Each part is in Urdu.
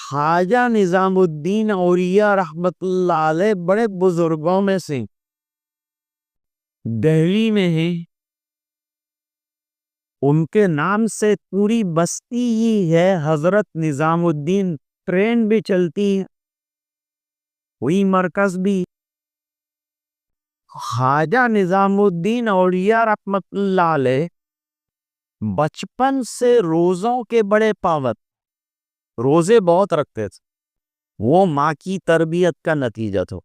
خواجہ نظام الدین اولیاء رحمت اللہ علیہ بڑے بزرگوں میں سے دہلی میں ہیں. ان کے نام سے پوری بستی ہی ہے حضرت نظام الدین. ٹرین بھی چلتی ہے, وہی مرکز بھی. خواجہ نظام الدین اولیاء رحمت اللہ علیہ بچپن سے روزوں کے بڑے پابند, روزے بہت رکھتے تھے. وہ ماں کی تربیت کا نتیجہ تھا.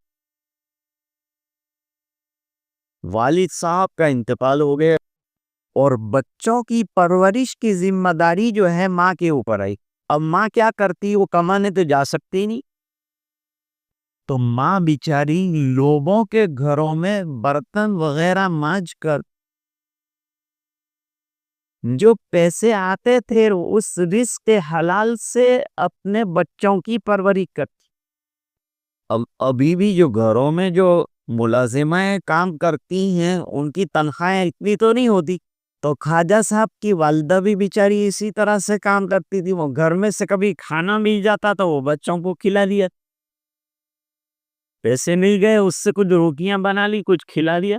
والد صاحب کا انتقال ہو گیا اور بچوں کی پرورش کی ذمہ داری جو ہے ماں کے اوپر آئی. اب ماں کیا کرتی, وہ کمانے تو جا سکتی نہیں, تو ماں بیچاری لوگوں کے گھروں میں برتن وغیرہ مانج کر جو پیسے آتے تھے اس رزق حلال سے اپنے بچوں کی پرورش کرتی. اب ابھی بھی جو گھروں میں جو ملازمیں کام کرتی ہیں ان کی تنخواہیں اتنی تو نہیں ہوتی, تو خواجہ صاحب کی والدہ بھی بیچاری اسی طرح سے کام کرتی تھی. وہ گھر میں سے کبھی کھانا مل جاتا تو وہ بچوں کو کھلا دیا, پیسے مل گئے اس سے کچھ روٹیاں بنا لی, کچھ کھلا دیا.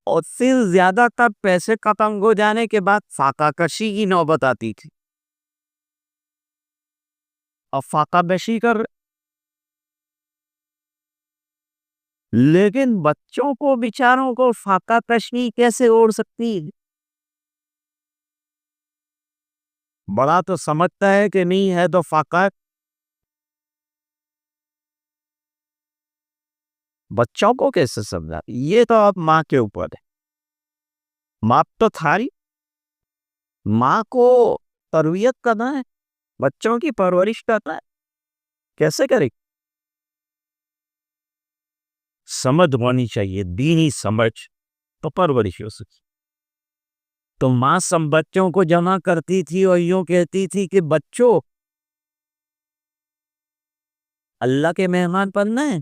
اور پھر زیادہ تر پیسے ختم ہو جانے کے بعد فاقہ کشی کی نوبت آتی تھی. اب فاقہ کشی کر, لیکن بچوں کو بیچاروں کو فاقہ کشی کیسے اوڑھ سکتی؟ بڑا تو سمجھتا ہے کہ نہیں ہے تو فاقہ, بچوں کو کیسے سمجھا؟ یہ تو اب ماں کے اوپر ہے. ماں تو تھاری, ماں کو تربیت کرنا ہے, بچوں کی پرورش کرنا ہے, کیسے کرے؟ سمجھ ہونی چاہیے, دینی سمجھ, تو پرورش ہو سکی. تو ماں سب بچوں کو جمع کرتی تھی اور یوں کہتی تھی کہ بچوں اللہ کے مہمان بننا ہے.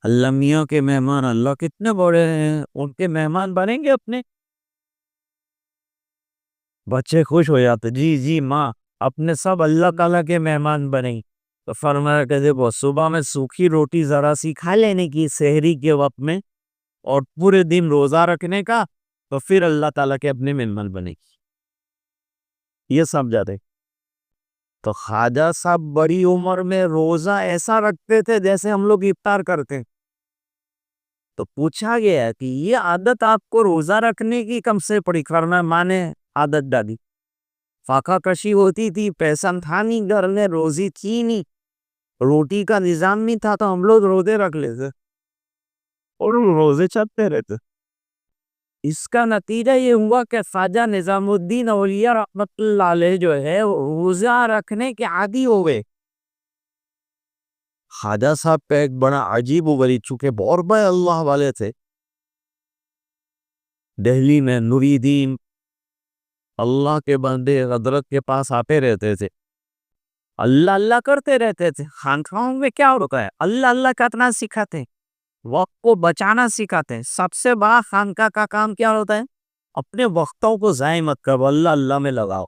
اللہ میاں کے مہمان, اللہ کتنے بڑے ہیں, ان کے مہمان بنیں گے اپنے. بچے خوش ہو جاتے, جی جی ماں اپنے سب اللہ تعالیٰ کے مہمان بنیں. تو فرمایا کہ دیکھو صبح میں سوکھی روٹی ذرا سی کھا لینے کی سحری کے وقت میں, اور پورے دن روزہ رکھنے کا, تو پھر اللہ تعالیٰ کے اپنے مہمان بنے گی. یہ سمجھا دے. تو خواجہ صاحب بڑی عمر میں روزہ ایسا رکھتے تھے جیسے ہم لوگ افطار کرتے ہیں. تو پوچھا گیا کہ یہ عادت آپ کو روزہ رکھنے کی کم سے پڑی؟ کرنا ماں نے عادت ڈالی. فاقہ کشی ہوتی تھی, پیسہ تھا نہیں گھر میں, روزی تھی نہیں, روٹی کا نظام نہیں تھا, تو ہم لوگ روزے رکھ لیتے اور روزے چلتے رہتے. اس کا نتیجہ یہ ہوا کہ خواجہ نظام الدین اولیاء رحمت اللہ علیہ جو ہے روزہ رکھنے کے عادی ہو گئے. خواجہ صاحب کا ایک بڑا عجیب و غریب, چونکہ بہت بڑے اللہ والے تھے, دہلی میں نوریدین اللہ کے بندے حضرت کے پاس آتے رہتے تھے, اللہ اللہ کرتے رہتے تھے. خانقاہوں میں کیا ہوتا ہے, اللہ اللہ کرنا سکھاتے ہیں, وقت کو بچانا سکھاتے ہیں. سب سے بڑا خانقاہ کا کام کیا ہوتا ہے, اپنے وقتوں کو ضائع مت کرو, اللہ اللہ میں لگاؤ.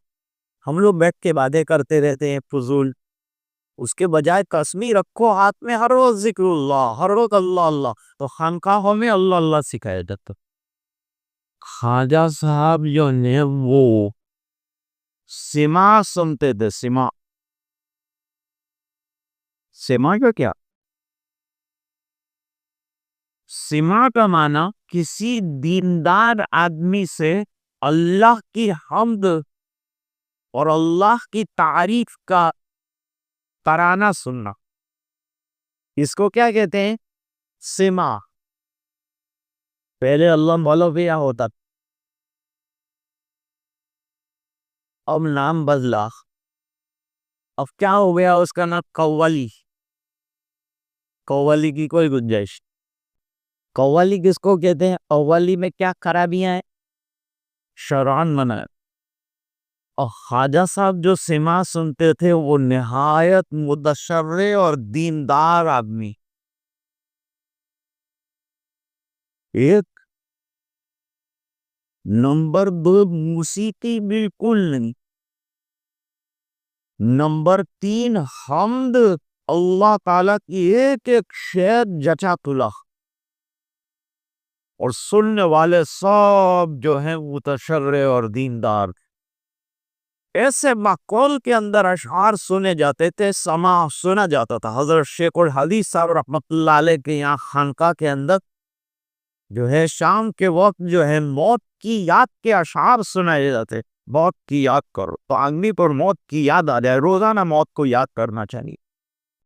ہم لوگ بیٹھ کے باتیں کرتے رہتے ہیں فضول, اس کے بجائے قسمی رکھو ہاتھ میں, ہر روز ذکر اللہ, ہر روز اللہ اللہ. تو خانقاہوں میں اللہ اللہ سکھایا جاتا. خواجہ صاحب جو نے وہ سما سنتے تھے. سما, سما کا کیا, سما کا معنی کسی دیندار آدمی سے اللہ کی حمد اور اللہ کی تعریف کا ترانہ سننا, اس کو کیا کہتے ہیں, سما. پہلے اللہ مولویہ ہوتا, اب نام بدلا, اب کیا ہو گیا, اس کا نام قوالی. قوالی کی کوئی گنجائش. قوالی کس کو کہتے ہیں, قوالی میں کیا خرابیاں ہیں, شرعن منع. اور خواجہ صاحب جو سما سنتے تھے وہ نہایت متشرع اور دیندار آدمی. ایک نمبر دو, موسیقی بالکل نہیں. نمبر 3 حمد اللہ تعالیٰ کی ایک ایک شعر جچا تلا، اور سننے والے سب جو ہیں متشرع اور دیندار. ایسے ماحول کے اندر اشعار سنے جاتے تھے، سماع سنا جاتا تھا. حضرت شیخ الحدیث صاحب رحمۃ اللہ علیہ کے یہاں خانقاہ کے اندر جو ہے شام کے وقت جو ہے موت کی یاد کے اشعار سنائے جاتے. موت کی یاد کرو تو آدمی پر موت کی یاد آ جائے. روزانہ موت کو یاد کرنا چاہیے.